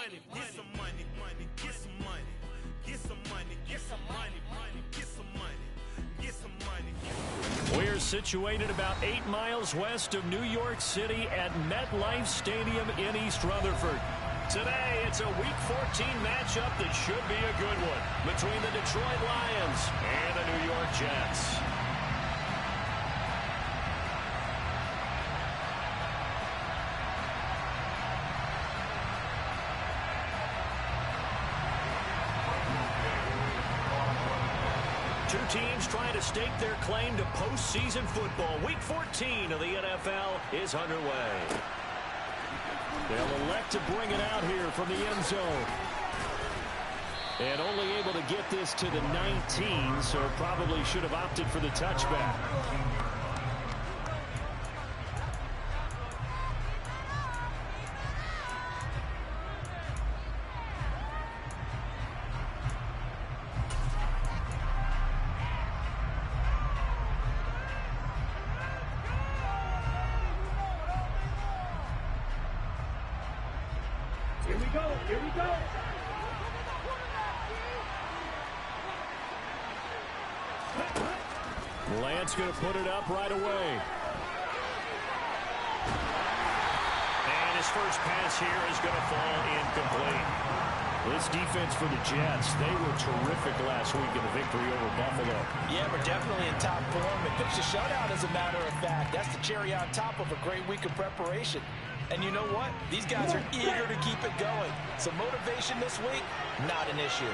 money, get some money, money, get some money, get some money, get some money, money, get some money, get some money. We're situated about 8 miles west of New York City at MetLife Stadium in East Rutherford. Today, it's a Week 14 matchup that should be a good one between the Detroit Lions and the New York Jets. Two teams trying to stake their claim to postseason football. Week 14 of the NFL is underway. They'll elect to bring it out here from the end zone. And only able to get this to the 19, so probably should have opted for the touchback. Here we go, here we go. Lance going to put it up right away. And his first pass here is going to fall incomplete. This defense for the Jets, they were terrific last week in the victory over Buffalo. Yeah, we're definitely in top form. It finished a shutout, as a matter of fact. That's the cherry on top of a great week of preparation. And you know what? These guys are eager to keep it going. So motivation this week, not an issue.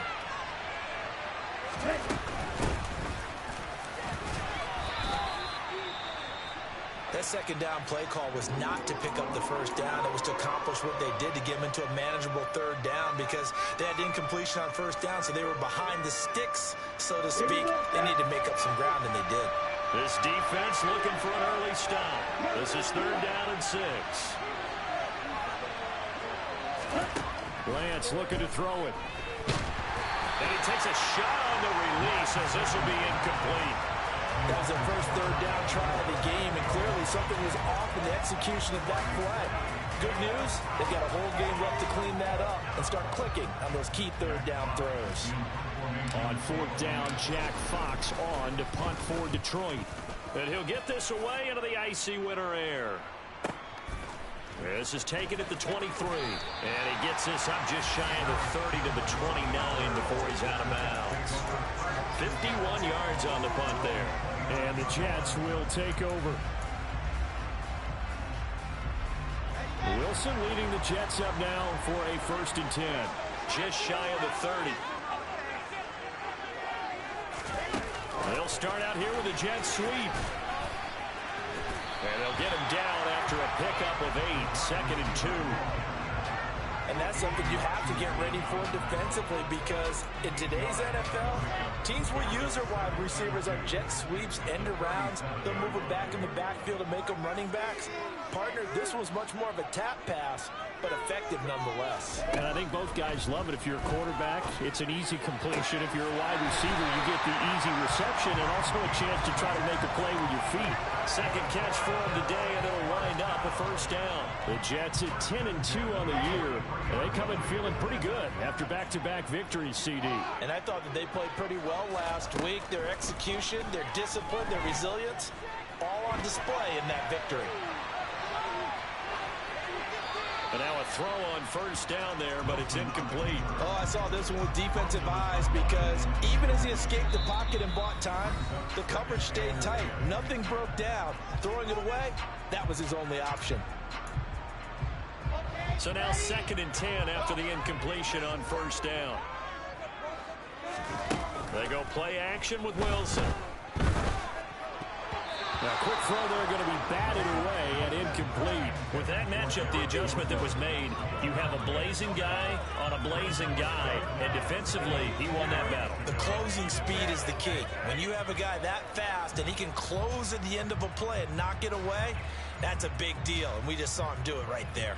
That second down play call was not to pick up the first down. It was to accomplish what they did to get them into a manageable third down because they had incompletion on first down, so they were behind the sticks, so to speak. They needed to make up some ground, and they did. This defense looking for an early stop. This is 3rd down and 6. Lance looking to throw it. And he takes a shot on the release as this will be incomplete. That was their first 3rd down try of the game, and clearly something was off in the execution of that play. Good news, they've got a whole game left to clean that up and start clicking on those key 3rd down throws. On 4th down, Jack Fox on to punt for Detroit. And he'll get this away into the icy winter air. This is taken at the 23. And he gets this up just shy of the 30 to the 29 before he's out of bounds. 51 yards on the punt there. And the Jets will take over. Wilson leading the Jets up now for a 1st and 10. Just shy of the 30. They'll start out here with a jet sweep. And they'll get him down after a pickup of 8, 2nd and 2. And that's something you have to get ready for defensively because in today's NFL, teams will use their wide receivers on jet sweeps, end arounds. They'll move it back in the backfield and make them running backs. Partner, this was much more of a tap pass, but effective nonetheless. And I think both guys love it. If you're a quarterback, it's an easy completion. If you're a wide receiver, you get the easy reception and also a chance to try to make a play with your feet. Second catch for him today, and it'll wind up a 1st down. The Jets at 10 and 2 on the year. And they come in feeling pretty good after back-to-back victories, CD. And I thought that they played pretty well last week. Their execution, their discipline, their resilience, all on display in that victory. And now a throw on 1st down there, but it's incomplete. Oh, I saw this one with defensive eyes because even as he escaped the pocket and bought time, the coverage stayed tight. Nothing broke down. Throwing it away, that was his only option. So now 2nd and 10 after the incompletion on 1st down. They go play action with Wilson. Now, quick throw there going to be batted away and incomplete. With that matchup, the adjustment that was made, you have a blazing guy on a blazing guy, and defensively, he won that battle. The closing speed is the key. When you have a guy that fast and he can close at the end of a play and knock it away, that's a big deal, and we just saw him do it right there.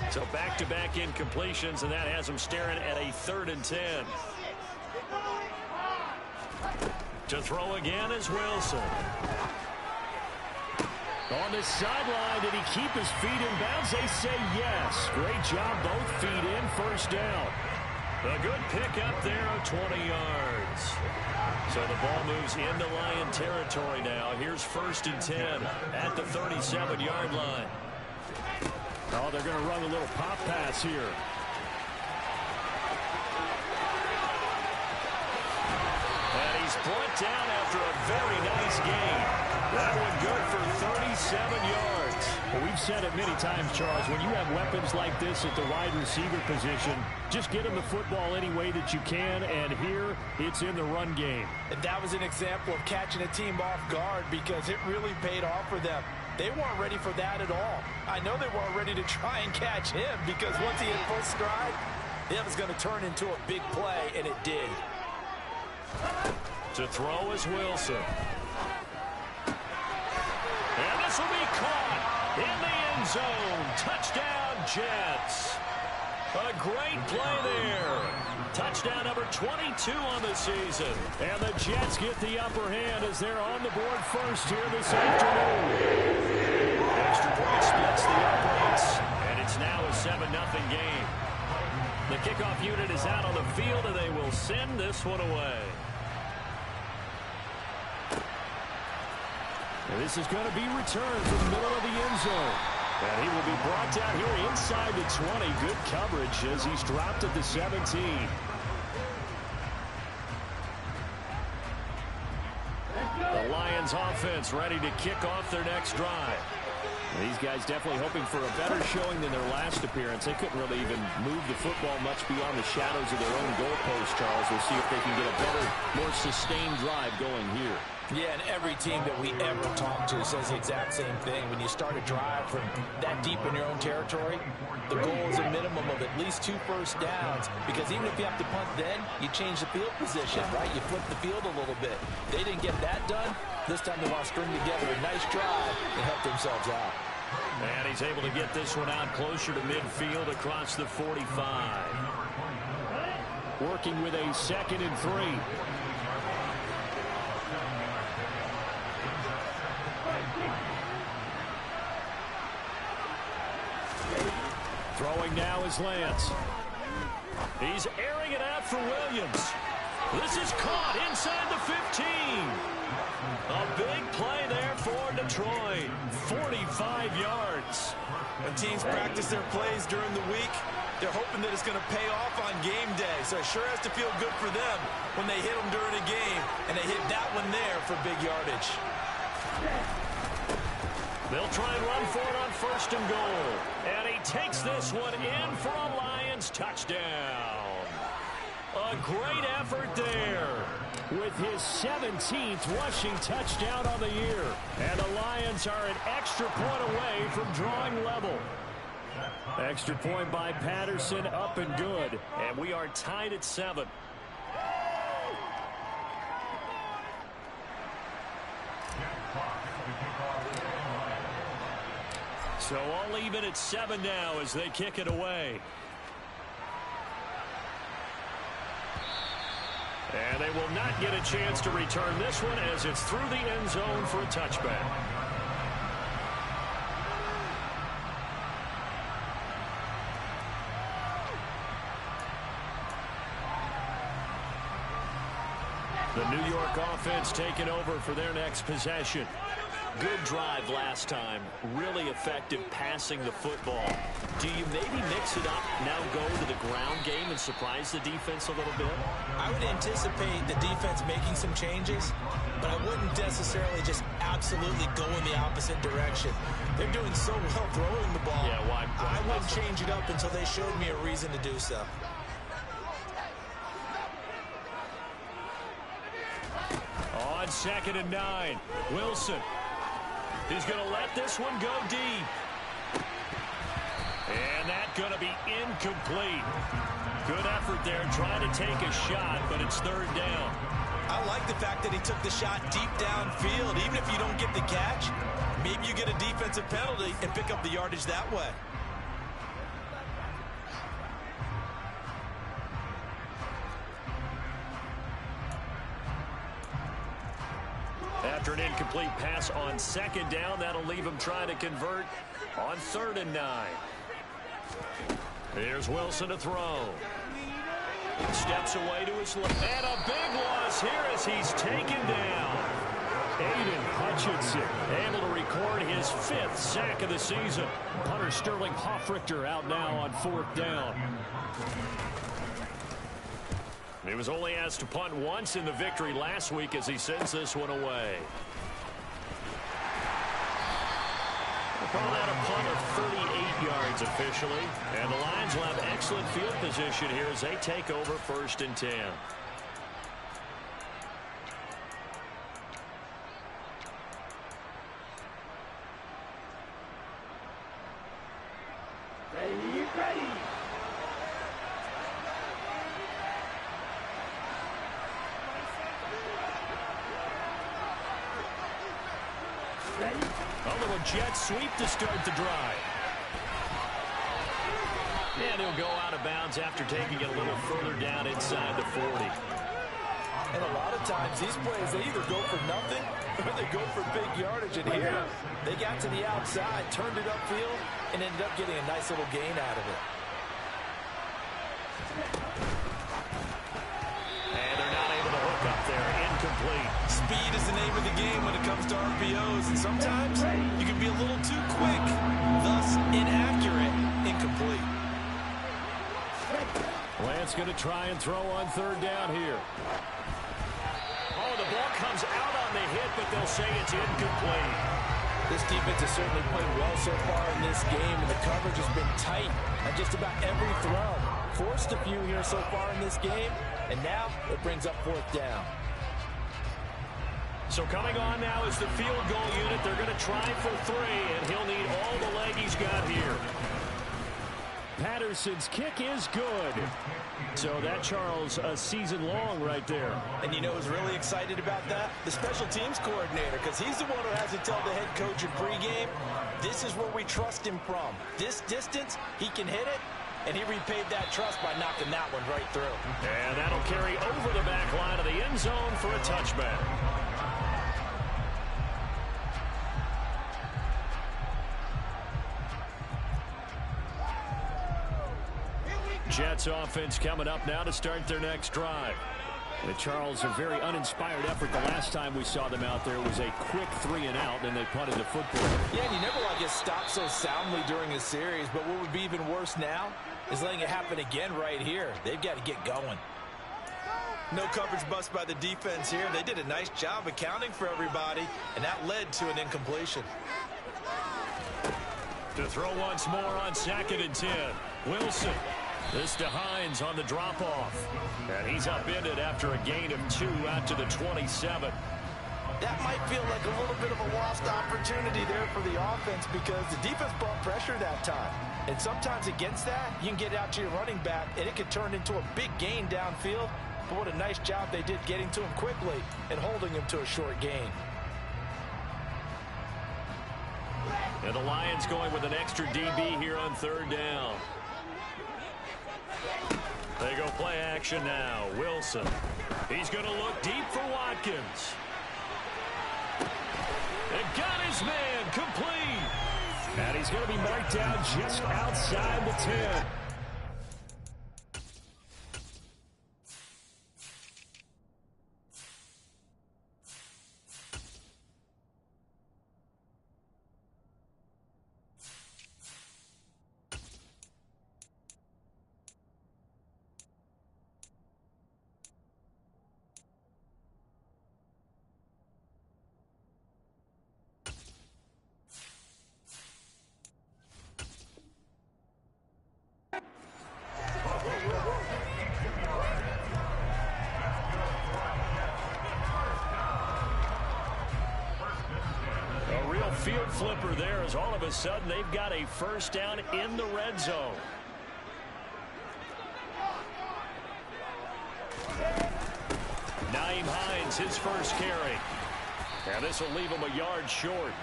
So back-to-back incompletions, and that has him staring at a 3rd and 10. To throw again is Wilson. On the sideline, did he keep his feet in bounds? They say yes. Great job, both feet in, first down. A good pick up there of 20 yards. So the ball moves into Lion territory now. Here's 1st and 10 at the 37-yard line. Oh, they're going to run a little pop pass here. And he's brought down after a very nice game. That one good for 37 yards. Well, we've said it many times, Charles, when you have weapons like this at the wide receiver position, just get him the football any way that you can, and here it's in the run game. And that was an example of catching a team off guard because it really paid off for them. They weren't ready for that at all. I know they weren't ready to try and catch him because once he hit full stride, it was going to turn into a big play, and it did. To throw is Wilson. And this will be caught in the end zone. Touchdown, Jets. A great play there. Touchdown number 22 on the season. And the Jets get the upper hand as they're on the board first here this afternoon. Extra point splits the uprights, and it's now a 7-0 game. The kickoff unit is out on the field, and they will send this one away. And this is going to be returned from the middle of the end zone. And he will be brought down here inside the 20. Good coverage as he's dropped at the 17. The Lions offense ready to kick off their next drive. These guys definitely hoping for a better showing than their last appearance. They couldn't really even move the football much beyond the shadows of their own goalpost, Charles. We'll see if they can get a better, more sustained drive going here. Yeah, and every team that we ever talk to says the exact same thing. When you start a drive from that deep in your own territory, the goal is a minimum of at least 2 first downs, because even if you have to punt then, you change the field position, right? You flip the field a little bit. They didn't get that done. This time they want to string together a nice drive and help themselves out. And he's able to get this one out closer to midfield across the 45. Working with a 2nd and 3. Throwing now is Lance. He's airing it out for Williams. This is caught inside the 15. A big play there for Detroit. 45 yards. When teams practice their plays during the week, they're hoping that it's going to pay off on game day. So it sure has to feel good for them when they hit them during a game, and they hit that one there for big yardage. They'll try and run for it on 1st and goal. And he takes this one in for a Lions touchdown. A great effort there with his 17th rushing touchdown on the year. And the Lions are an extra point away from drawing level. Extra point by Patterson, up and good. And we are tied at 7. So all even at 7 now as they kick it away. And they will not get a chance to return this one as it's through the end zone for a touchback. The New York offense taking over for their next possession. Good drive last time. Really effective passing the football. Do you maybe mix it up, now go to the ground game and surprise the defense a little bit? I would anticipate the defense making some changes, but I wouldn't necessarily just absolutely go in the opposite direction. They're doing so well throwing the ball. Yeah, why? I wouldn't change it up until they showed me a reason to do so. On 2nd and 9, Wilson. He's going to let this one go deep. And that's going to be incomplete. Good effort there trying to take a shot, but it's 3rd down. I like the fact that he took the shot deep downfield. Even if you don't get the catch, maybe you get a defensive penalty and pick up the yardage that way. After After an incomplete pass on second down, that'll leave him trying to convert on 3rd and 9. Here's Wilson to throw. Steps away to his left. And a big loss here as he's taken down. Aiden Hutchinson able to record his 5th sack of the season. Punter Sterling Hoffrichter out now on 4th down. He was only asked to punt once in the victory last week as he sends this one away. We'll call that a punt of 38 yards officially. And the Lions will have excellent field position here as they take over 1st and 10. A little jet sweep to start the drive. And he'll go out of bounds after taking it a little further down inside the 40. And a lot of times these plays, they either go for nothing or they go for big yardage. And here, they got to the outside, turned it upfield, and ended up getting a nice little gain out of it. And they're not able to hook up there. Incomplete. Speed is the name of the game when it comes to RPOs, and sometimes you can be a little too quick, thus inaccurate, incomplete. Lance going to try and throw on 3rd down here. Oh, the ball comes out on the hit, but they'll say it's incomplete. This defense has certainly played well so far in this game, and the coverage has been tight on just about every throw. Forced a few here so far in this game, and now it brings up 4th down. So coming on now is the field goal unit. They're going to try for 3, and he'll need all the leg he's got here. Patterson's kick is good. So that, Charles, a season long right there. And you know who's really excited about that? The special teams coordinator, because he's the one who has to tell the head coach in pregame, this is where we trust him from. This distance, he can hit it, and he repaid that trust by knocking that one right through. And that'll carry over the back line of the end zone for a touchback. Jets offense coming up now to start their next drive. The Charles, a very uninspired effort. The last time we saw them out there was a quick 3 and out, and they punted the football. Yeah, and you never want to get stopped so soundly during a series, but what would be even worse now is letting it happen again right here. They've got to get going. No coverage bust by the defense here. They did a nice job accounting for everybody, and that led to an incompletion. To throw once more on 2nd and 10. Wilson. This to Hines on the drop-off. And he's upended after a gain of 2 out to the 27. That might feel like a little bit of a lost opportunity there for the offense because the defense brought pressure that time. And sometimes against that, you can get out to your running back, and it could turn into a big gain downfield. But what a nice job they did getting to him quickly and holding him to a short gain. And the Lions going with an extra DB here on 3rd down. They go play action now. Wilson. He's going to look deep for Watkins. And got his man complete. And he's going to be marked down just outside the 10. Field flipper there as all of a sudden they've got a 1st down in the red zone. Nyheim Hines, his first carry. And this will leave him a yard short.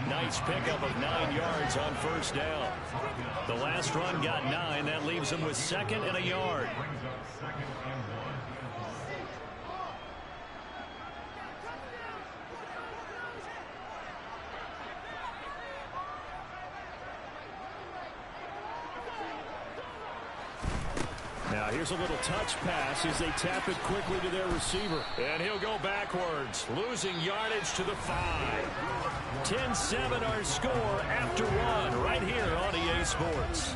Nice pickup of 9 yards on 1st down. The last run got 9. That leaves him with 2nd and a yard. Here's a little touch pass as they tap it quickly to their receiver. And he'll go backwards, losing yardage to the 5. 10-7 our score after 1 right here on EA Sports.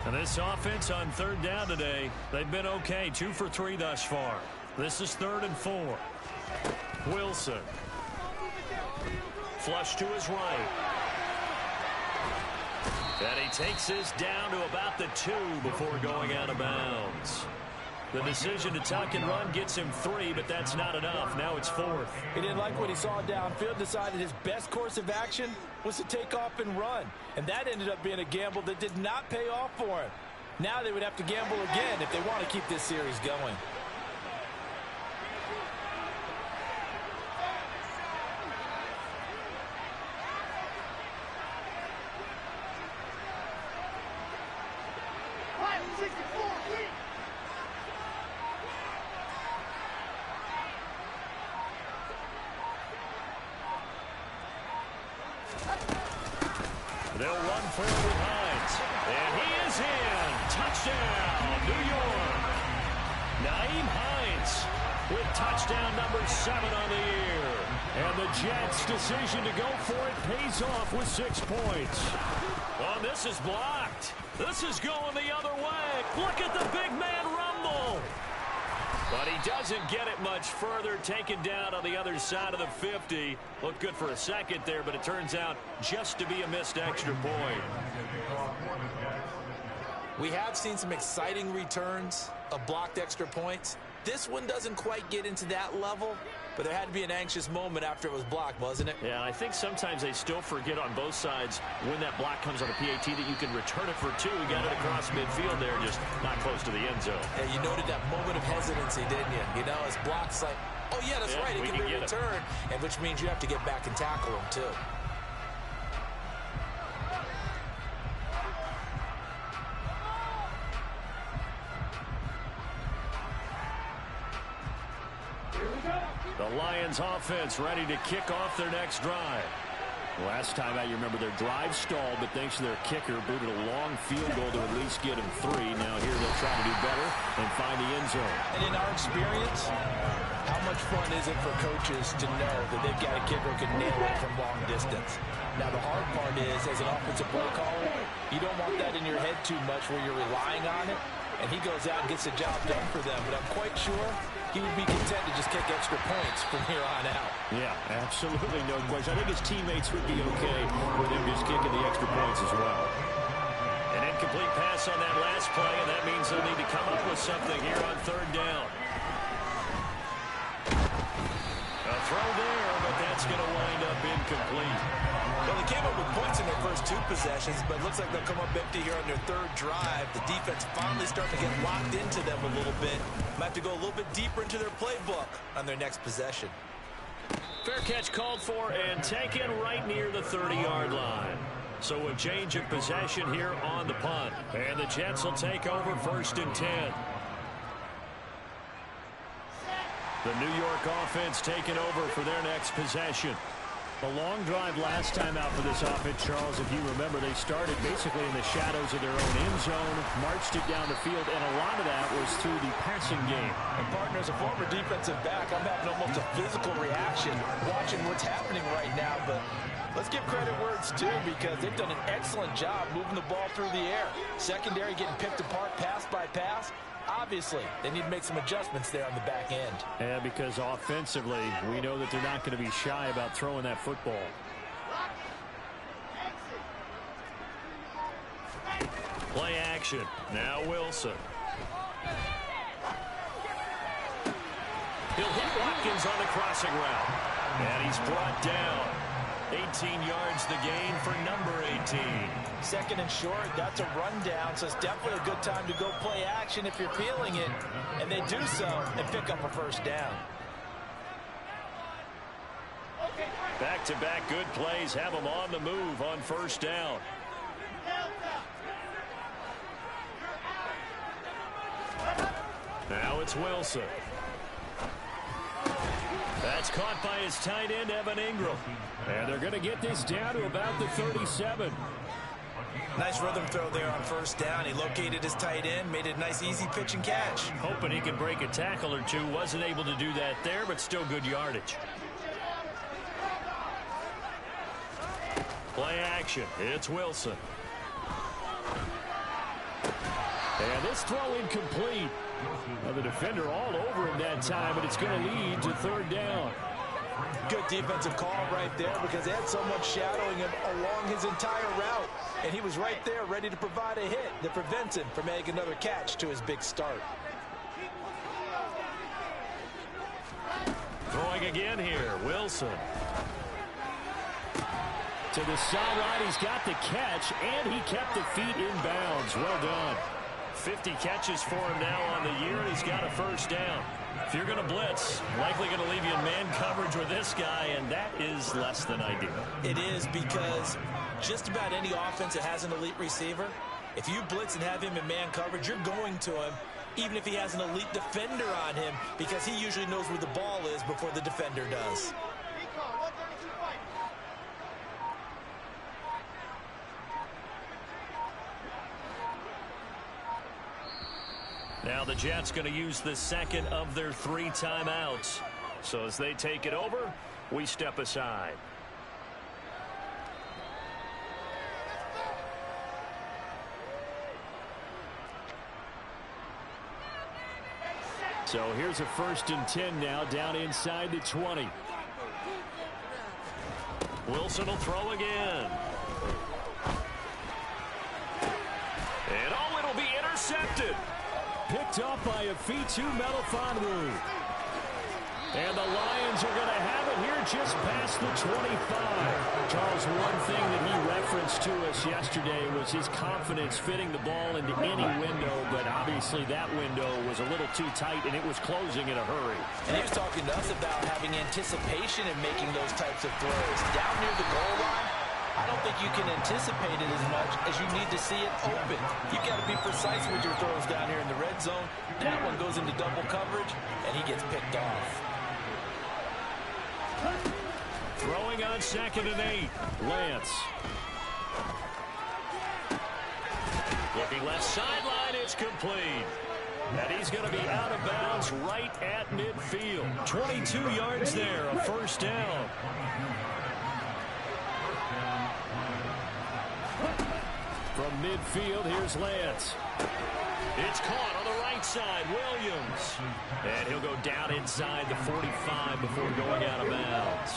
And this offense on 3rd down today, they've been okay. 2 for 3 thus far. This is 3rd and 4. Wilson. Flush to his right. And he takes this down to about the 2 before going out of bounds. The decision to tuck and run gets him 3, but that's not enough. Now it's 4th. He didn't like what he saw downfield, decided his best course of action was to take off and run. And that ended up being a gamble that did not pay off for him. Now they would have to gamble again if they want to keep this series going. They'll run for it with Hines. And he is in. Touchdown, New York. Nyheim Hines with touchdown number 7 on the year. And the Jets' decision to go for it pays off with 6 points. Oh, this is blocked. This is going the other way. Look at the big man rumble. But he doesn't get it much further, taken down on the other side of the 50. Looked good for a second there, but it turns out just to be a missed extra point. We have seen some exciting returns of blocked extra points. This one doesn't quite get into that level, but there had to be an anxious moment after it was blocked, wasn't it? Yeah, I think sometimes they still forget on both sides when that block comes on a PAT that you can return it for 2. He got it across midfield there, just not close to the end zone. Yeah, you noted that moment of hesitancy, didn't you? You know, his block's like, oh, yeah, that's right, it can be returned, and which means you have to get back and tackle him, too. The Lions offense ready to kick off their next drive. Last time out, you remember their drive stalled, but thanks to their kicker, booted a long field goal to at least get him 3. Now here they'll try to do better and find the end zone. And in our experience, how much fun is it for coaches to know that they've got a kicker who can nail it from long distance? Now the hard part is, as an offensive play caller, you don't want that in your head too much where you're relying on it. And he goes out and gets the job done for them. But I'm quite sure he would be content to just kick extra points from here on out. Yeah, absolutely no question. I think his teammates would be okay with him just kicking the extra points as well. An incomplete pass on that last play, and that means they'll need to come up with something here on 3rd down. A throw there, but that's going to wind up incomplete. Well, they came up with points in their first 2 possessions, but it looks like they'll come up empty here on their 3rd drive. The defense finally starting to get locked into them a little bit. Might have to go a little bit deeper into their playbook on their next possession. Fair catch called for and taken right near the 30-yard line. So a change of possession here on the punt. And the Jets will take over 1st and 10. The New York offense taking over for their next possession. A long drive last time out for this offense, Charles. If you remember, they started basically in the shadows of their own end zone, marched it down the field, and a lot of that was through the passing game. And partner, as a former defensive back, I'm having almost a physical reaction watching what's happening right now. But let's give credit where it's due, because they've done an excellent job moving the ball through the air. Secondary getting picked apart pass by pass. Obviously, they need to make some adjustments there on the back end. Yeah, because offensively, we know that they're not going to be shy about throwing that football. Play action. Now Wilson. He'll hit Watkins on the crossing route. And he's brought down. 18 yards the gain for number 18. 2nd and short, that's a rundown, so it's definitely a good time to go play action if you're feeling it. And they do so and pick up a 1st down. Back-to-back good plays have them on the move on 1st down. Now it's Wilson. That's caught by his tight end, Evan Ingram. And they're going to get this down to about the 37. Nice rhythm throw there on first down. He located his tight end, made it a nice easy pitch and catch. Hoping he could break a tackle or two. Wasn't able to do that there, but still good yardage. Play action. It's Wilson. And this throw incomplete. Now the defender all over him that time, but it's going to lead to third down. Good defensive call right there because they had so much shadowing him along his entire route. And he was right there ready to provide a hit that prevents him from making another catch to his big start. Throwing again here, Wilson. To the sideline, he's got the catch, and he kept the feet in bounds. Well done. 50 catches for him now on the year, and he's got a first down. If you're going to blitz, likely going to leave you in man coverage with this guy, and that is less than ideal. It is because just about any offense that has an elite receiver, if you blitz and have him in man coverage, you're going to him, even if he has an elite defender on him, because he usually knows where the ball is before the defender does. Now the Jets going to use the second of their 3 timeouts. So as they take it over, we step aside. So here's a 1st and 10 now down inside the 20. Wilson will throw again. And oh, it'll be intercepted. Picked up by Afitu Melifonwu. And the Lions are going to have it here just past the 25. Charles, one thing that he referenced to us yesterday was his confidence fitting the ball into any window, but obviously that window was a little too tight, and it was closing in a hurry. And he was talking to us about having anticipation in making those types of throws. Down near the goal line, I don't think you can anticipate it as much as you need to see it open. You got to be precise with your throws down here in the red zone. That one goes into double coverage, and he gets picked off. Throwing on 2nd and 8. Lance. Looking left sideline, it's complete. And he's going to be out of bounds right at midfield. 22 yards there, a first down. From midfield, here's Lance. It's caught on the right side, Williams. And he'll go down inside the 45 before going out of bounds.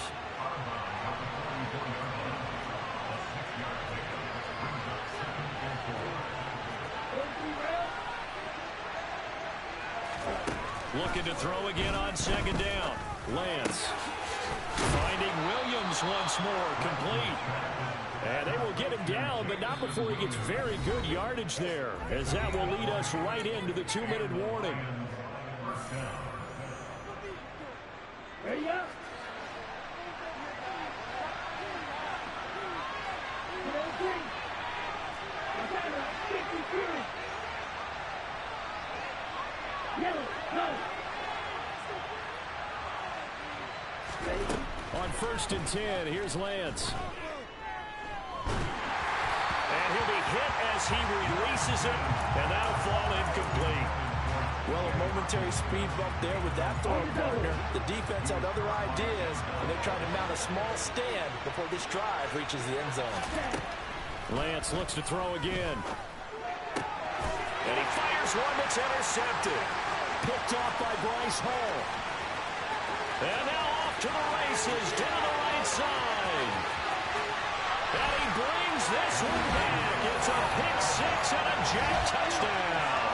Looking to throw again on 2nd down. Lance. Finding Williams once more, complete. And they will get him down, but not before he gets very good yardage there, as that will lead us right into the 2-minute warning. There you go. On 1st and 10, here's Lance. And he'll be hit as he releases it, and that'll fall incomplete. Well, a momentary speed bump there with that throwing partner. The defense had other ideas, and they're trying to mount a small stand before this drive reaches the end zone. Lance looks to throw again. And he fires one that's intercepted. Picked off by Bryce Hall. And now off to the races, down the right side. And he brings this one back. It's a pick six and a jet touchdown.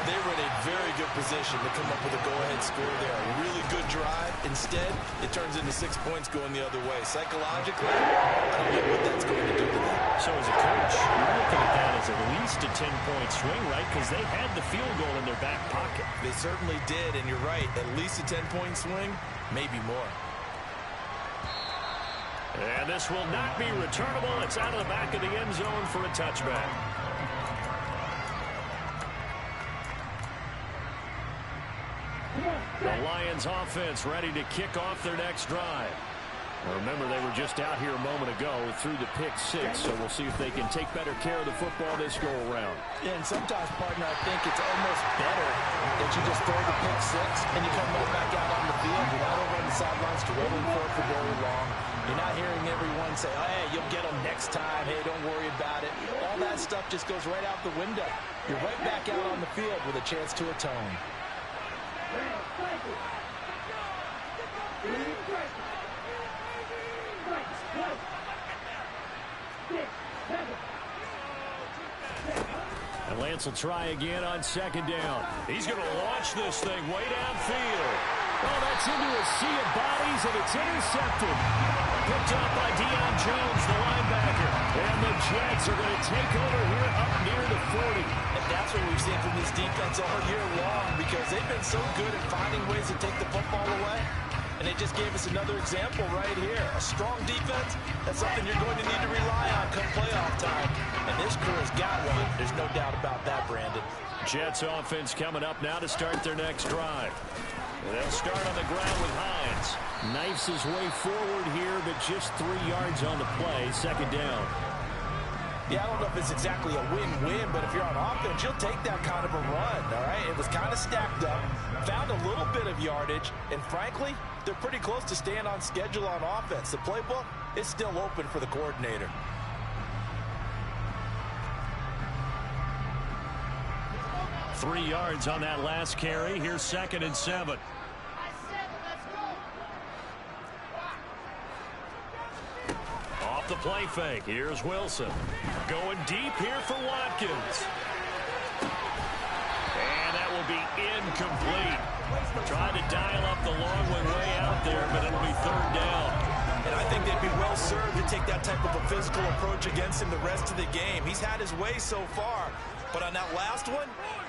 They were in a very good position to come up with a go-ahead score there. A really good drive. Instead, it turns into 6 points going the other way. Psychologically, I don't know what that's going to do to them. So as a coach, you're looking at that as at least a 10-point swing, right? Because they had the field goal in their back pocket. They certainly did, and you're right. At least a 10-point swing, maybe more. And this will not be returnable. It's out of the back of the end zone for a touchback. Lions offense ready to kick off their next drive. Now remember, they were just out here a moment ago through the pick six, so we'll see if they can take better care of the football this go-around. Yeah, and sometimes, partner, I think it's almost better that you just throw the pick six and you come right back out on the field. You're not over on the sidelines dwelling for very long. You're not hearing everyone say, oh, hey, you'll get them next time. Hey, don't worry about it. All that stuff just goes right out the window. You're right back out on the field with a chance to atone. And Lance will try again on second down. He's going to launch this thing way downfield. Oh, that's into a sea of bodies, and it's intercepted. Picked up by Deion Jones, the linebacker. And the Jets are going to take over here up near the 40. And that's what we've seen from this defense all year long, because they've been so good at finding ways to take the football away. And they just gave us another example right here. A strong defense, that's something you're going to need to rely on come playoff time. And this crew has got one. There's no doubt about that, Brandon. Jets offense coming up now to start their next drive. And they'll start on the ground with Hines. Knifes his way forward here, but just 3 yards on the play, second down. Yeah, I don't know if it's exactly a win-win, but if you're on offense, you'll take that kind of a run, all right? It was kind of stacked up, found a little bit of yardage, and frankly, they're pretty close to staying on schedule on offense. The playbook is still open for the coordinator. Three yards on that last carry. Here's 2nd and 7. Off the play fake. Here's Wilson. Going deep here for Watkins. And that will be incomplete. Trying to dial up the long way out there, but it'll be 3rd down. And I think they'd be well served to take that type of a physical approach against him the rest of the game. He's had his way so far, but on that last one,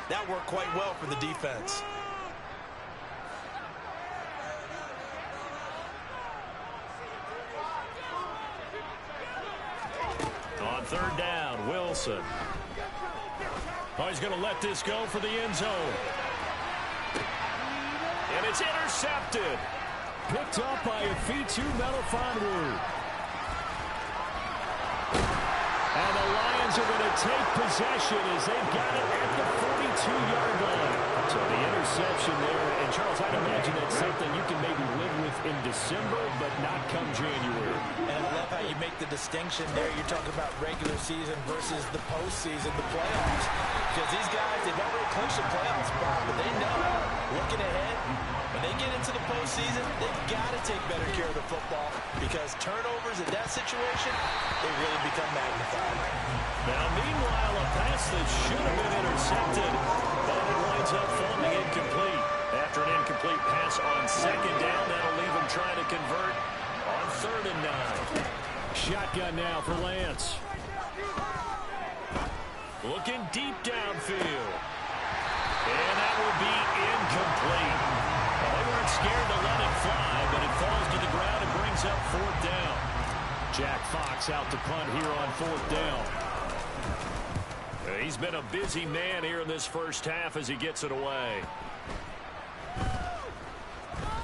that worked quite well for the defense. On 3rd down, Wilson. Oh, he's going to let this go for the end zone. And it's intercepted. Picked up by Afitu Melifonwu. And the Lions are going to take possession as they've got it at the 42-yard line. So the interception there. And, Charles, I'd imagine that's something you can maybe live with in December, but not come January. And I love how you make the distinction there. You're talking about regular season versus the postseason, the playoffs. Because these guys, they've already clinched a playoff spot, but they know, looking ahead, when they get into the postseason, they've got to take better care of the football because turnovers in that situation, they really become magnified. Now, meanwhile, a pass that should have been intercepted, but it winds up falling incomplete. After an incomplete pass on 2nd down, that'll leave him trying to convert on 3rd and 9. Shotgun now for Lance. Looking deep downfield. And that will be incomplete. Well, they weren't scared to let it fly, but it falls to the ground and brings up 4th down. Jack Fox out to punt here on 4th down. He's been a busy man here in this first half as he gets it away.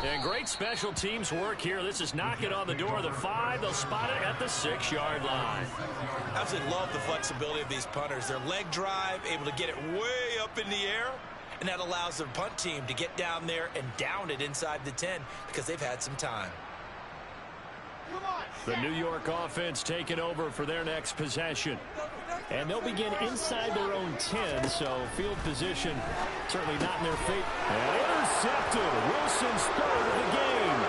And great special teams work here. This is knocking on the door of the 5. They'll spot it at the 6-yard line. I absolutely love the flexibility of these punters. Their leg drive, able to get it way up in the air, and that allows their punt team to get down there and down it inside the 10 because they've had some time. The New York offense taking over for their next possession. And they'll begin inside their own 10, so field position certainly not in their favor. And intercepted. Wilson's 3rd of the game.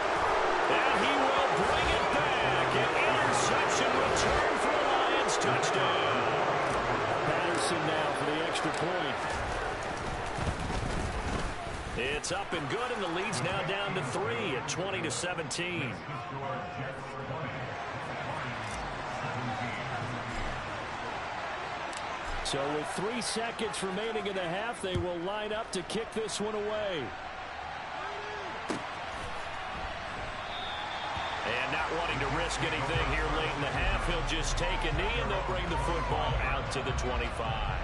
And he will bring it back. An interception return for the Lions. Touchdown. Patterson now for the extra point. It's up and good, and the lead's now down to 3 at 20-17. So with 3 seconds remaining in the half, they will line up to kick this one away. And not wanting to risk anything here late in the half, he'll just take a knee, and they'll bring the football out to the 25.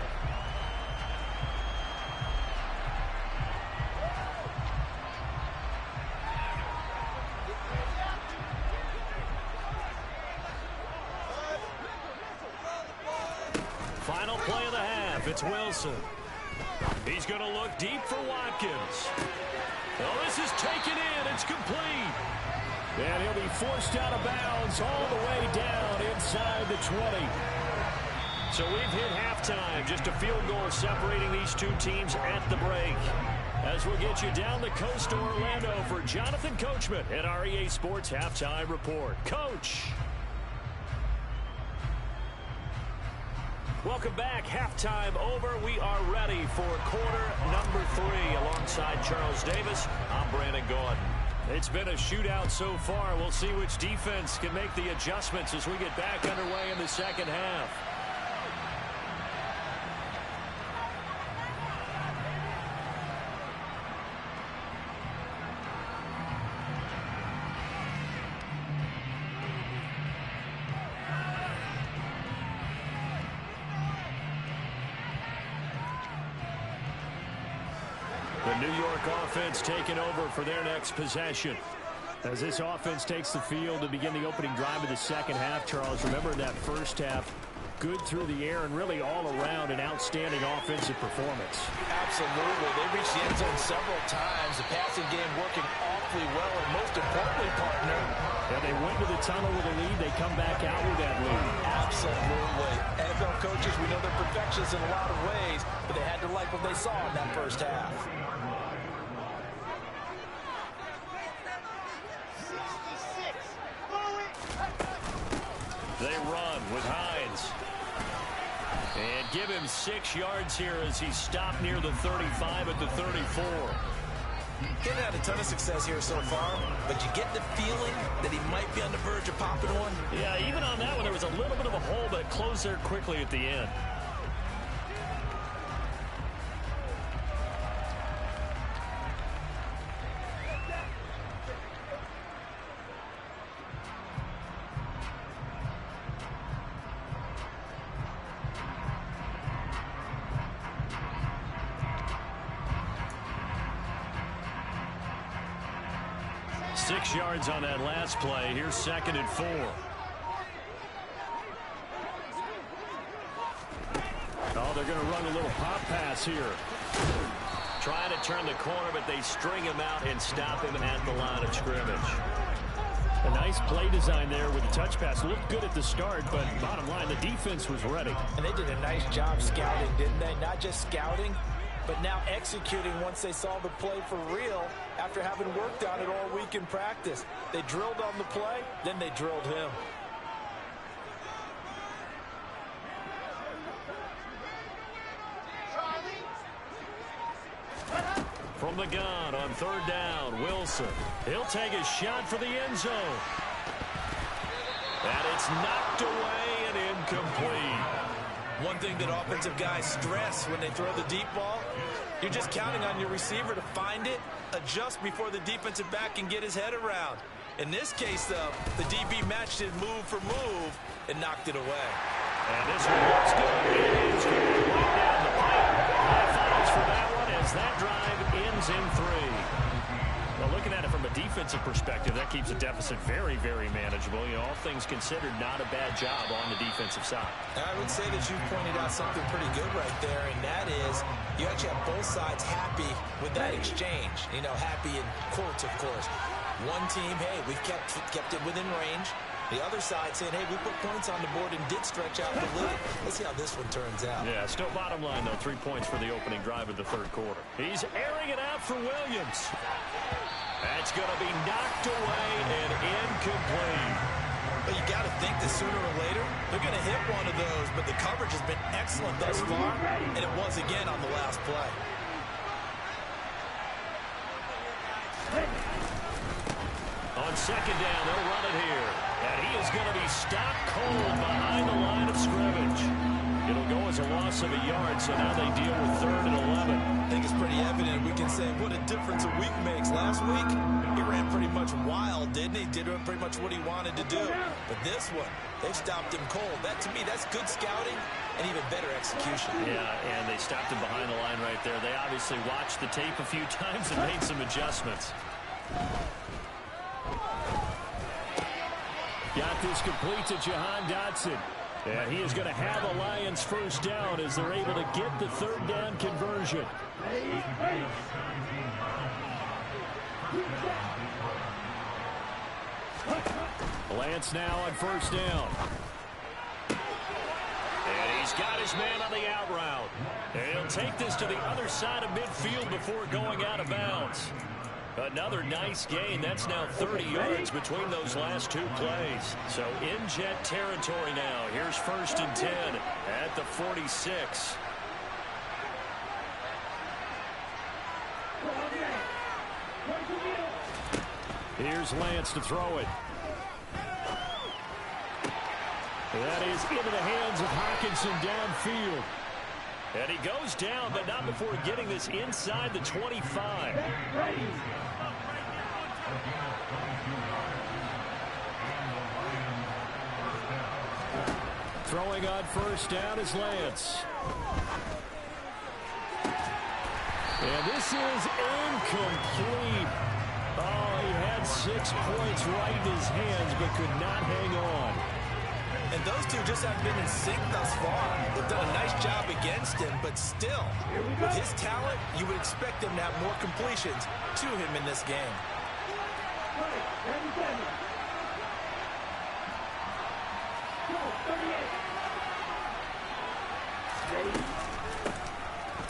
final play of the half. It's Wilson. He's going to look deep for Watkins. Oh, this is taken in. It's complete. And he'll be forced out of bounds all the way down inside the 20. So we've hit halftime. Just a field goal separating these two teams at the break. As we'll get you down the coast to Orlando for Jonathan Coachman at our EA Sports Halftime Report. Coach. Welcome back. Halftime over. We are ready for quarter number 3. Alongside Charles Davis, I'm Brandon Gaudin. It's been a shootout so far. We'll see which defense can make the adjustments as we get back underway in the second half. The New York offense taking over for their next possession. As this offense takes the field to begin the opening drive of the second half, Charles, remember in that first half, good through the air and really all around an outstanding offensive performance. Absolutely. They reached the end zone several times. The passing game working awfully well, and most importantly, partner. And they went to the tunnel with a lead. They come back out with that lead. Absolutely. NFL coaches, we know they're perfectionists in a lot of ways, but they had to like what they saw in that first half. They run with Hines. And give him 6 yards here as he's stopped near the 35 at the 34. Getting had a ton of success here so far, but you get the feeling that he might be on the verge of popping one. Yeah, even on that one, there was a little bit of a hole, but it closed there quickly at the end. Six yards on that last play. Here's 2nd and 4. Oh, they're going to run a little pop pass here. Trying to turn the corner, but they string him out and stop him at the line of scrimmage. A nice play design there with the touch pass. Looked good at the start, but bottom line, the defense was ready. And they did a nice job scouting, didn't they? Not just scouting, but now executing once they saw the play for real after having worked on it all week in practice. They drilled on the play, then they drilled him. From the gun on 3rd down, Wilson. He'll take a shot for the end zone. And it's knocked away and incomplete. One thing that offensive guys stress when they throw the deep ball, you're just counting on your receiver to find it, adjust before the defensive back can get his head around. In this case, though, the DB matched it move for move and knocked it away. And this one looks good. It is going right down the pipe. High fives for that one as that drive ends in 3. Well, looking at it from a defensive perspective, that keeps the deficit very, very manageable. You know, all things considered, not a bad job on the defensive side. I would say that you pointed out something pretty good right there, and that is you actually have both sides happy with that exchange. You know, happy in quotes, of course. One team, hey, we've kept it within range. The other side saying, hey, we put points on the board and did stretch out the lead. Let's see how this one turns out. Yeah, still bottom line, though, 3 points for the opening drive of the 3rd quarter. He's airing it out for Williams. That's going to be knocked away and incomplete. But you got to think that sooner or later, they're going to hit one of those, but the coverage has been excellent thus far, and it was again on the last play. On 2nd down, they'll run it here. And he is going to be stopped cold behind the line of scrimmage. It'll go as a loss of a yard, so now they deal with 3rd and 11. I think it's pretty evident. We can say what a difference a week makes. Last week, he ran pretty much wild, didn't he? Did pretty much what he wanted to do. But this one, they stopped him cold. That, to me, that's good scouting and even better execution. Yeah, and they stopped him behind the line right there. They obviously watched the tape a few times and made some adjustments. Got this complete to Jahan Dotson. And he is going to have a Lions first down as they're able to get the third down conversion. Lance now on first down. And he's got his man on the out route. And he'll take this to the other side of midfield before going out of bounds. Another nice gain. That's now 30 yards between those last two plays. So in Jet territory now. Here's 1st and 10 at the 46. Here's Lance to throw it. That is into the hands of Hockenson downfield. And he goes down, but not before getting this inside the 25. Throwing on first down is Lance. And this is incomplete. Oh, he had 6 points right in his hands, but could not hang on. And those two just have been in sync thus far. They've done a nice job against him, but still, with his talent, you would expect him to have more completions to him in this game.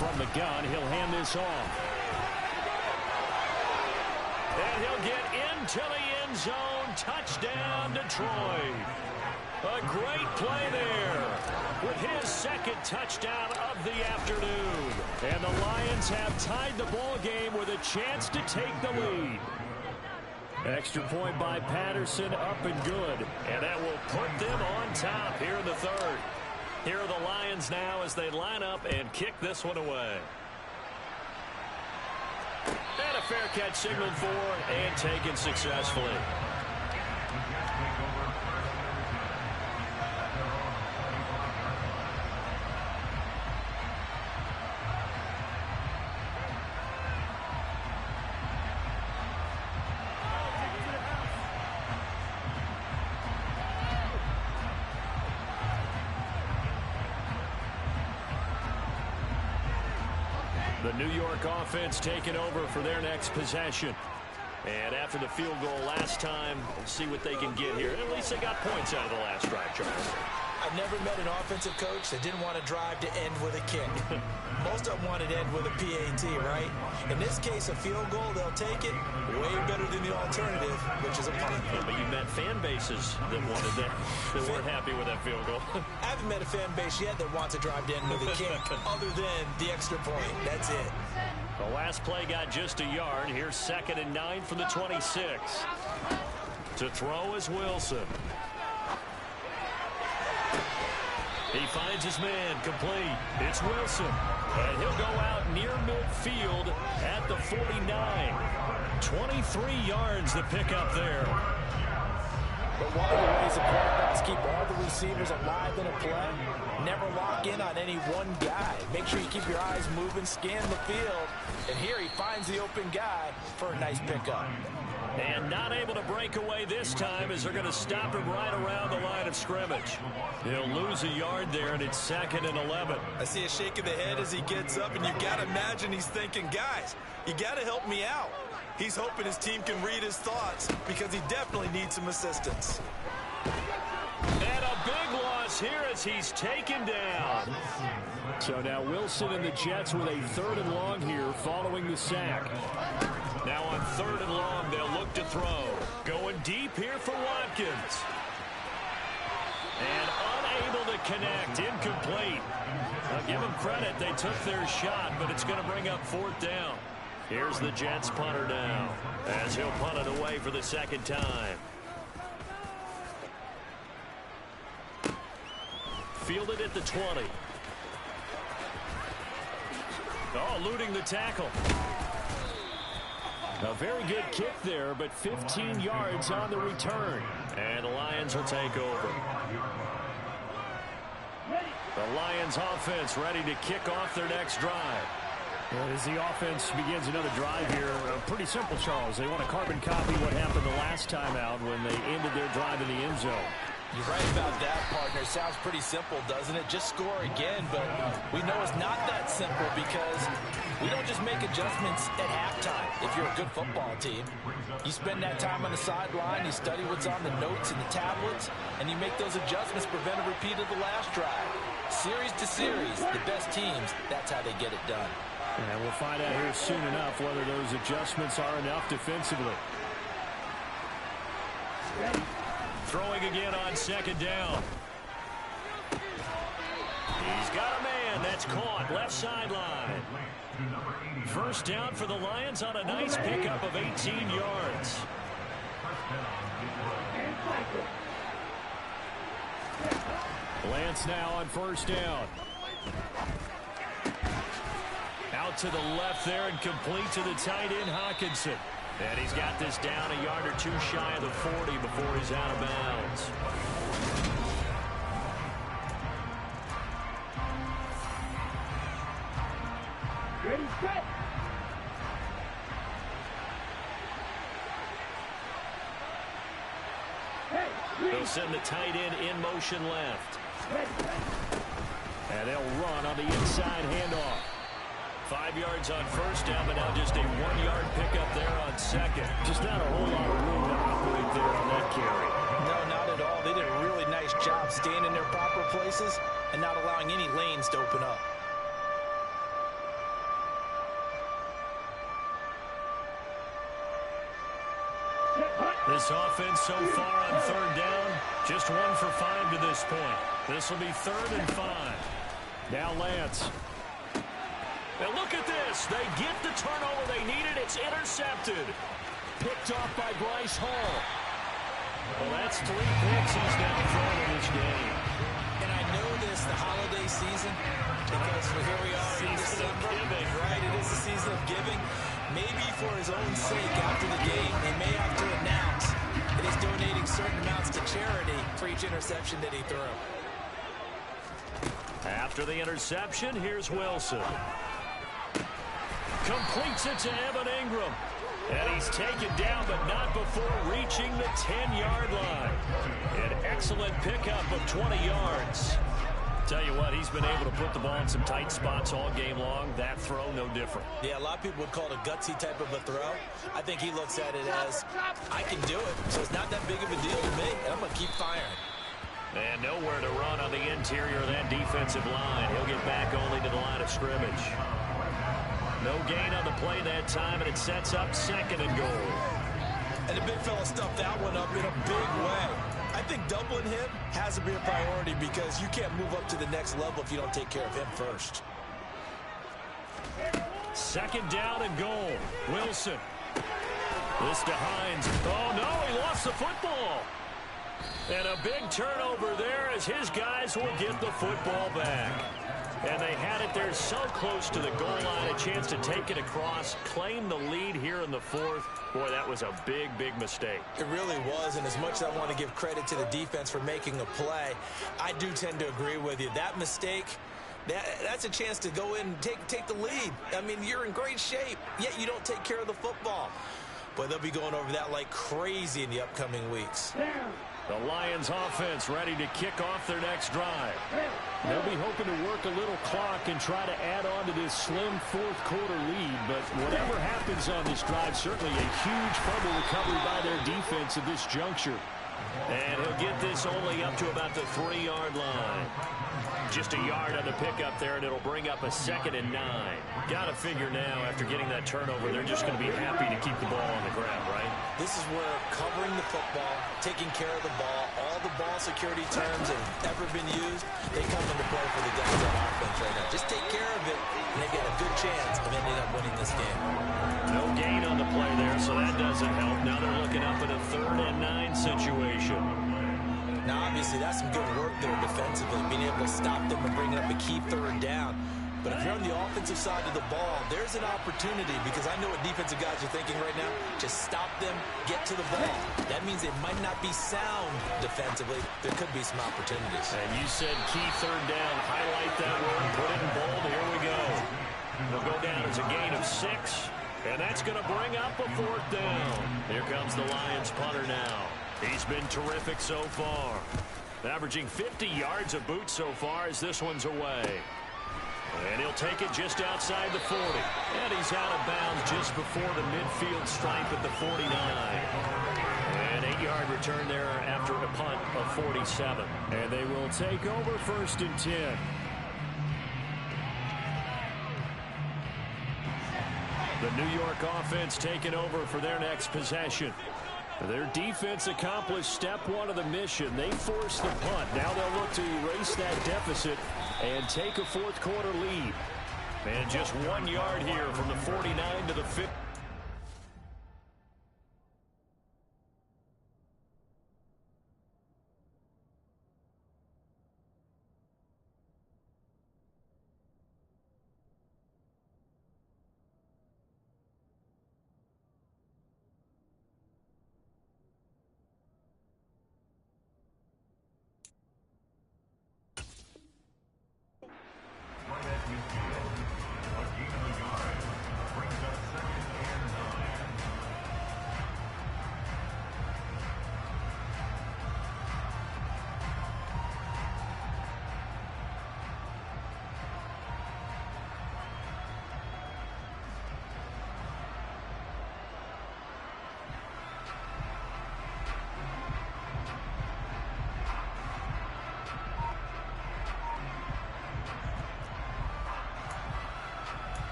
From the gun, he'll hand this off. And he'll get into the end zone. Touchdown, Detroit. A great play there with his second touchdown of the afternoon. And the Lions have tied the ball game with a chance to take the lead. Extra point by Patterson, up and good. And that will put them on top here in the third. Here are the Lions now as they line up and kick this one away. And a fair catch signaled for and taken successfully. The New York offense taking over for their next possession. And after the field goal last time, we'll see what they can get here. At least they got points out of the last drive, Charles. I've never met an offensive coach that didn't want to drive to end with a kick. Most of them wanted to end with a PAT, right? In this case, a field goal, they'll take it way better than the alternative, which is a punt. Yeah, but you met fan bases that wanted that, that weren't happy with that field goal. I haven't met a fan base yet that wants to drive to end with a kick, other than the extra point. That's it. The last play got just a yard. Here's 2nd and 9 from the 26. To throw is Wilson. He finds his man complete. It's Wilson. And he'll go out near midfield at the 49. 23 yards to pick up there. But one of the ways the quarterbacks keep all the receivers alive in a play, never lock in on any one guy. Make sure you keep your eyes moving, scan the field. And here he finds the open guy for a nice pickup. And not able to break away this time as they're going to stop him right around the line of scrimmage. He'll lose a yard there, and it's 2nd and 11. I see a shake of the head as he gets up, and you got to imagine he's thinking, guys, you got to help me out. He's hoping his team can read his thoughts because he definitely needs some assistance. And a big loss here as he's taken down. So now Wilson and the Jets with a 3rd and long here following the sack. Now on 3rd and long, they'll look to throw. Going deep here for Watkins. And unable to connect, incomplete. I'll give them credit, they took their shot, but it's going to bring up 4th down. Here's the Jets punter now, as he'll punt it away for the 2nd time. Fielded at the 20. Oh, eluding the tackle. A very good kick there, but 15 yards on the return. And the Lions will take over. The Lions offense ready to kick off their next drive. Well, as the offense begins another drive here, pretty simple, Charles. They want to carbon copy what happened the last time out when they ended their drive in the end zone. You're right about that, partner. Sounds pretty simple, doesn't it? Just score again, but we know it's not that simple because we don't just make adjustments at halftime if you're a good football team. You spend that time on the sideline, you study what's on the notes and the tablets, and you make those adjustments, prevent a repeat of the last drive. Series to series, the best teams, that's how they get it done. And we'll find out here soon enough whether those adjustments are enough defensively. Throwing again on second down. He's got a man. That's caught. Left sideline. First down for the Lions on a nice pickup of 18 yards. Lance now on first down. Out to the left there and complete to the tight end, Hockenson. And he's got this down a yard or two shy of the 40 before he's out of bounds. Ready, set. They'll send the tight end in motion left. And they'll run on the inside handoff. 5 yards on first down, but now just a 1 yard pickup there on second. Just not a whole lot of room to operate there on that carry. No, not at all. They did a really nice job staying in their proper places and not allowing any lanes to open up. This offense so far on third down, just 1 for 5 to this point. This will be 3rd and 5. Now Lance. And look at this. They get the turnover they needed. It's intercepted. Picked off by Bryce Hall. Well, that's 3 picks he's now thrown in this game. And I know this, the holiday season, because here we are in December. Right, it is the season of giving. Maybe for his own sake after the game, they may have to announce that he's donating certain amounts to charity for each interception that he threw. After the interception, here's Wilson. Completes it to Evan Ingram. And he's taken down, but not before reaching the 10-yard line. An excellent pickup of 20 yards. Tell you what, he's been able to put the ball in some tight spots all game long. That throw, no different. Yeah, a lot of people would call it a gutsy type of a throw. I think he looks at it as, I can do it, so it's not that big of a deal to me, and I'm going to keep firing. And nowhere to run on the interior of that defensive line. He'll get back only to the line of scrimmage. No gain on the play that time, and it sets up 2nd and goal. And the big fella stuffed that one up in a big way. I think doubling him has to be a priority because you can't move up to the next level if you don't take care of him first. 2nd down and goal. Wilson. This to Hines. Oh, no, he lost the football. And a big turnover there as his guys will get the football back. And they had it there so close to the goal line, a chance to take it across, claim the lead here in the 4th. Boy, that was a big, big mistake. It really was, and as much as I want to give credit to the defense for making a play, I do tend to agree with you. That mistake, that's a chance to go in and take the lead. I mean, you're in great shape, yet you don't take care of the football. But they'll be going over that like crazy in the upcoming weeks. The Lions offense ready to kick off their next drive. They'll be hoping to work a little clock and try to add on to this slim 4th quarter lead. But whatever happens on this drive, certainly a huge fumble recovery by their defense at this juncture. And he'll get this only up to about the 3-yard line. Just a yard on the pickup there, and it'll bring up a 2nd and 9. Got to figure now, after getting that turnover, they're just going to be happy to keep the ball on the ground, right? This is where covering the football, taking care of the ball, all the ball security terms that have ever been used, they come into play for the guys on offense right now. Just take care of it, and they've got a good chance of ending up winning this game. No gain on the play there, so that doesn't help. Now they're looking up at a 3rd and 9 situation. Now, obviously, that's some good work there defensively, being able to stop them and bring up a key 3rd down. But if you're on the offensive side of the ball, there's an opportunity because I know what defensive guys are thinking right now. Just stop them, get to the ball. That means it might not be sound defensively. There could be some opportunities. And you said key 3rd down. Highlight that word, put it in bold. Here we go. They'll go down as a gain of 6, and that's going to bring up a 4th down. Here comes the Lions punter now. He's been terrific so far. Averaging 50 yards a boot so far as this one's away. And he'll take it just outside the 40. And he's out of bounds just before the midfield stripe at the 49. An 8-yard return there after a punt of 47. And they will take over 1st and 10. The New York offense taking over for their next possession. Their defense accomplished step 1 of the mission. They forced the punt. Now they'll look to erase that deficit and take a 4th quarter lead. And just 1 yard here from the 49 to the 50.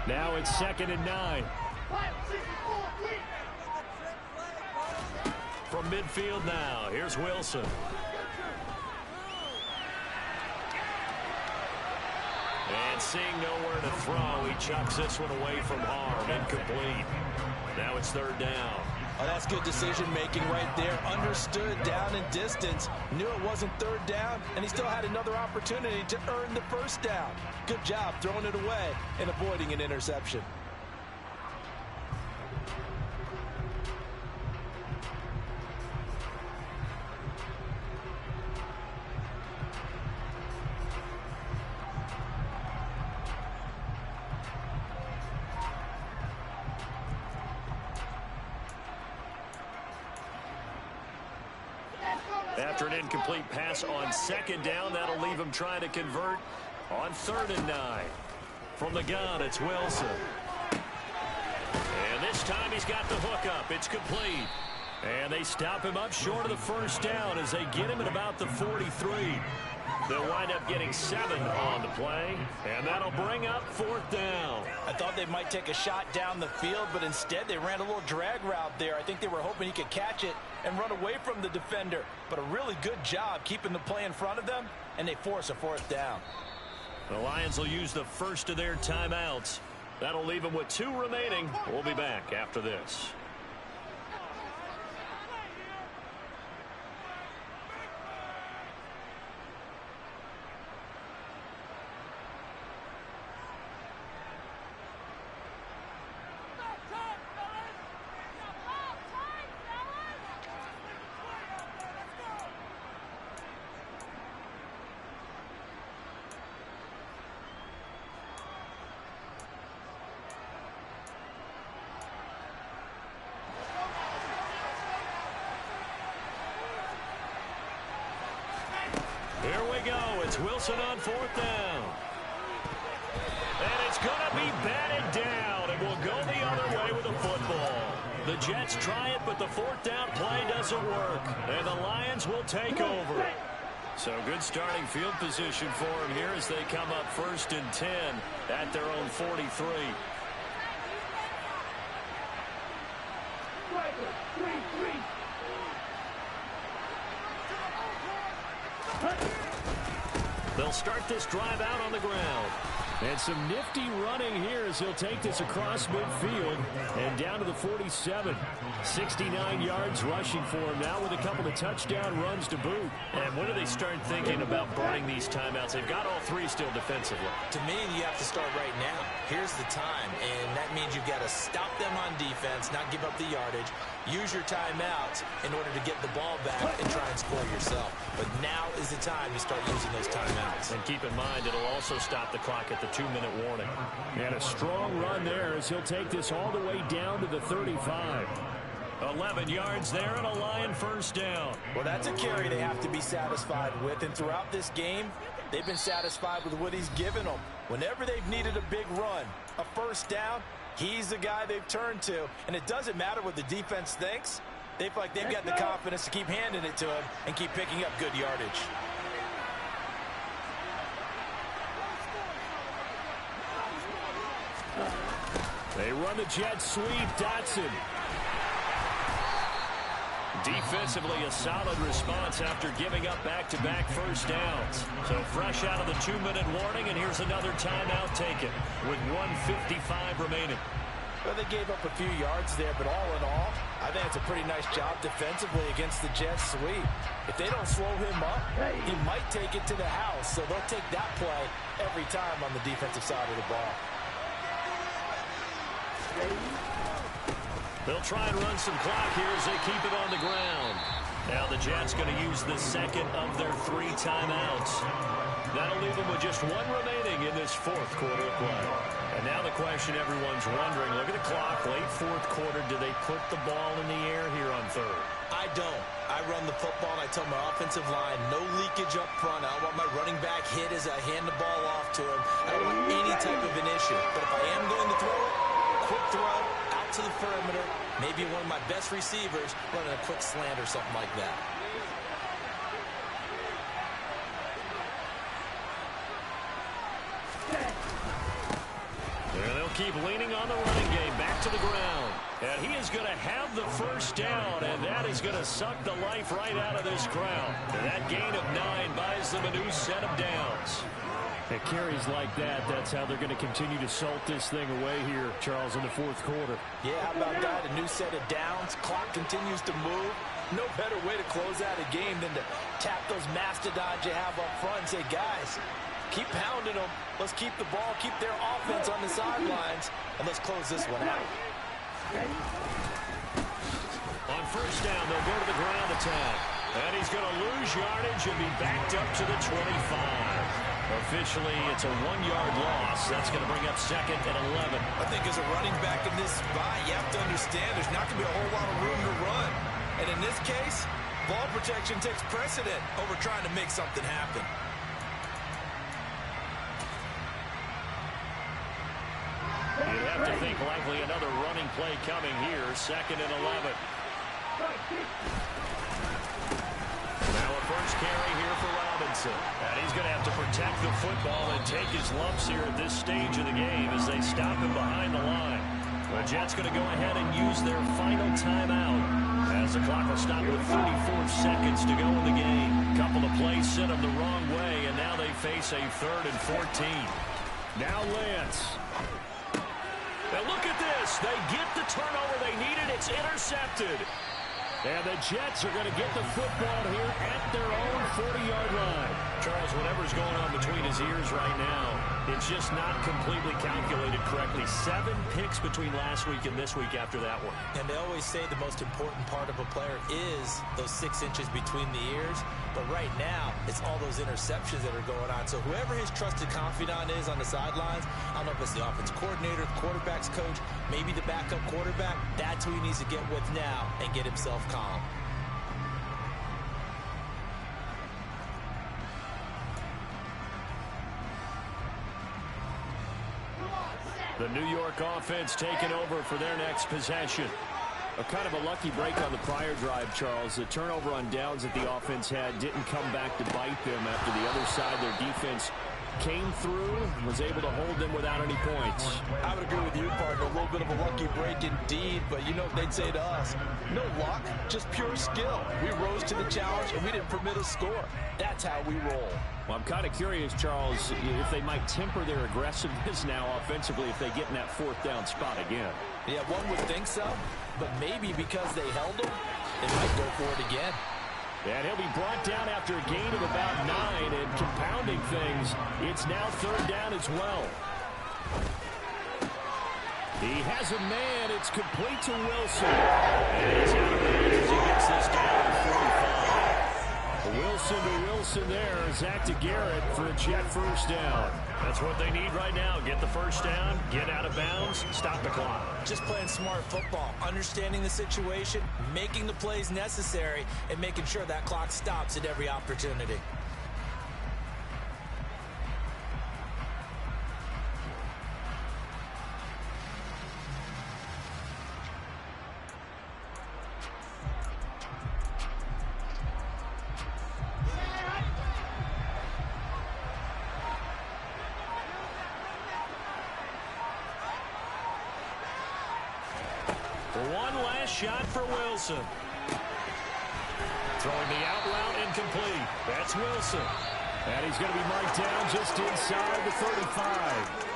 Now it's 2nd and 9. From midfield now, here's Wilson. And seeing nowhere to throw, he chucks this one away from harm. Incomplete. Now it's 3rd down. Oh, that's good decision-making right there. Understood down and distance. Knew it wasn't 3rd down, and he still had another opportunity to earn the 1st down. Good job throwing it away and avoiding an interception. After an incomplete pass on 2nd down, that'll leave him trying to convert on 3rd and 9. From the gun, it's Wilson. And this time he's got the hook up. It's complete. And they stop him up short of the 1st down as they get him at about the 43. They'll wind up getting 7 on the play, and that'll bring up 4th down. I thought they might take a shot down the field, but instead they ran a little drag route there. I think they were hoping he could catch it and run away from the defender. But a really good job keeping the play in front of them, and they force a 4th down. The Lions will use the first of their timeouts. That'll leave them with 2 remaining. We'll be back after this. Here we go. It's Wilson on 4th down. And it's going to be batted down. It will go the other way with the football. The Jets try it, but the 4th down play doesn't work. And the Lions will take over. So good starting field position for them here as they come up 1st and 10 at their own 43. They'll start this drive out on the ground. And some nifty running here as he'll take this across midfield and down to the 47. 69 yards rushing for him now with a couple of touchdown runs to boot. And when do they start thinking about burning these timeouts? They've got all 3 still defensively. To me, you have to start right now. Here's the time, and that means you've got to stop them on defense, not give up the yardage, use your timeouts in order to get the ball back and try and score yourself. But now is the time to start using those timeouts. And keep in mind, it'll also stop the clock at the 2-minute warning. And a strong run there as he'll take this all the way down to the 35. 11 yards there and a Lion first down. Well, that's a carry they have to be satisfied with. And throughout this game, they've been satisfied with what he's given them. Whenever they've needed a big run, a first down, he's the guy they've turned to. And it doesn't matter what the defense thinks. They feel like they've got the confidence to keep handing it to him and keep picking up good yardage. They run the jet sweep. Dotson. Defensively, a solid response after giving up back-to-back first downs. So fresh out of the 2-minute warning, and here's another timeout taken with 1:55 remaining. Well, they gave up a few yards there, but all in all, I think it's a pretty nice job defensively against the jet sweep. If they don't slow him up, he might take it to the house, so they'll take that play every time on the defensive side of the ball. They'll try and run some clock here as they keep it on the ground. Now the Jets going to use the second of their 3 timeouts. That'll leave them with just 1 remaining in this 4th quarter of play. And now the question everyone's wondering, look at the clock, late 4th quarter, do they put the ball in the air here on 3rd? I don't. I run the football, and I tell my offensive line, no leakage up front. I don't want my running back hit as I hand the ball off to him. I don't want any type of an issue. But if I am going to throw it, quick throw, out to the perimeter, maybe one of my best receivers running a quick slant or something like that. And they'll keep leaning on the running game, back to the ground. And he is going to have the first down, and that is going to suck the life right out of this crowd. And that gain of 9 buys them a new set of downs. At carries like that, that's how they're going to continue to salt this thing away here, Charles, in the 4th quarter. Yeah, how about that? A new set of downs. Clock continues to move. No better way to close out a game than to tap those mastodons you have up front and say, guys, keep pounding them. Let's keep the ball, keep their offense on the sidelines, and let's close this one out. On first down, they'll go to the ground attack. And he's going to lose yardage and be backed up to the 25. Officially, it's a 1-yard loss. That's going to bring up 2nd and 11. I think as a running back in this spot, you have to understand there's not going to be a whole lot of room to run. And in this case, ball protection takes precedent over trying to make something happen. You'd have to think likely another running play coming here. 2nd and 11. Now a first carry here for Robinson. And he's going to have to protect the football and take his lumps here at this stage of the game as they stop him behind the line. The Jets going to go ahead and use their final timeout as the clock will stop with 34 seconds to go in the game. Couple of plays sent them the wrong way, and now they face a 3rd and 14. Now Lance. And look at this. They get the turnover they needed. It's intercepted. And the Jets are going to get the football here at their own 40-yard line. Charles, whatever's going on between his ears right now, it's just not completely calculated correctly. 7 picks between last week and this week after that one. And they always say the most important part of a player is those 6 inches between the ears. But right now, it's all those interceptions that are going on. So whoever his trusted confidant is on the sidelines, I don't know if it's the offense coordinator, the quarterback's coach, maybe the backup quarterback, that's who he needs to get with now and get himself calm. The New York offense taking over for their next possession. A kind of a lucky break on the prior drive, Charles. The turnover on downs that the offense had didn't come back to bite them after the other side. Their defense came through and was able to hold them without any points. I would agree with you, partner. A little bit of a lucky break indeed, but you know what they'd say to us? No luck, just pure skill. We rose to the challenge, and we didn't permit a score. That's how we roll. Well, I'm kind of curious, Charles, if they might temper their aggressiveness now offensively if they get in that 4th down spot again. Yeah, one would think so, but maybe because they held them, they might go for it again. And he'll be brought down after a gain of about 9, and compounding things, it's now 3rd down as well. He has a man. It's complete to Wilson. And he's out of bounds as he gets this down to 45. Wilson to Wilson there. Zach to Garrett for a Jet first down. That's what they need right now. Get the first down, get out of bounds, stop the clock. Just playing smart football, understanding the situation, making the plays necessary, and making sure that clock stops at every opportunity. One last shot for Wilson. Throwing the out route incomplete. That's Wilson. And he's going to be marked down just inside the 35.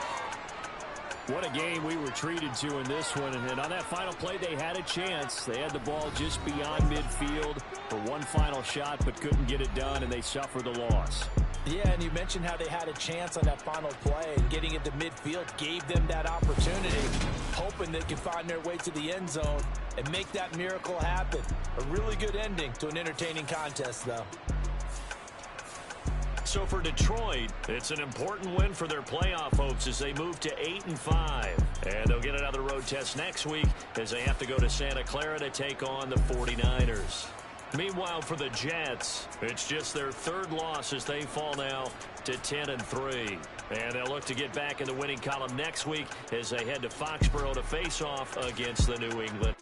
What a game we were treated to in this one. And on that final play, they had a chance. They had the ball just beyond midfield for one final shot, but couldn't get it done, and they suffered the loss. Yeah, and you mentioned how they had a chance on that final play, and getting into midfield gave them that opportunity, hoping they could find their way to the end zone and make that miracle happen. A really good ending to an entertaining contest, though. So for Detroit, it's an important win for their playoff hopes as they move to 8-5. And they'll get another road test next week as they have to go to Santa Clara to take on the 49ers. Meanwhile, for the Jets, it's just their third loss as they fall now to 10-3. And they'll look to get back in the winning column next week as they head to Foxborough to face off against the New England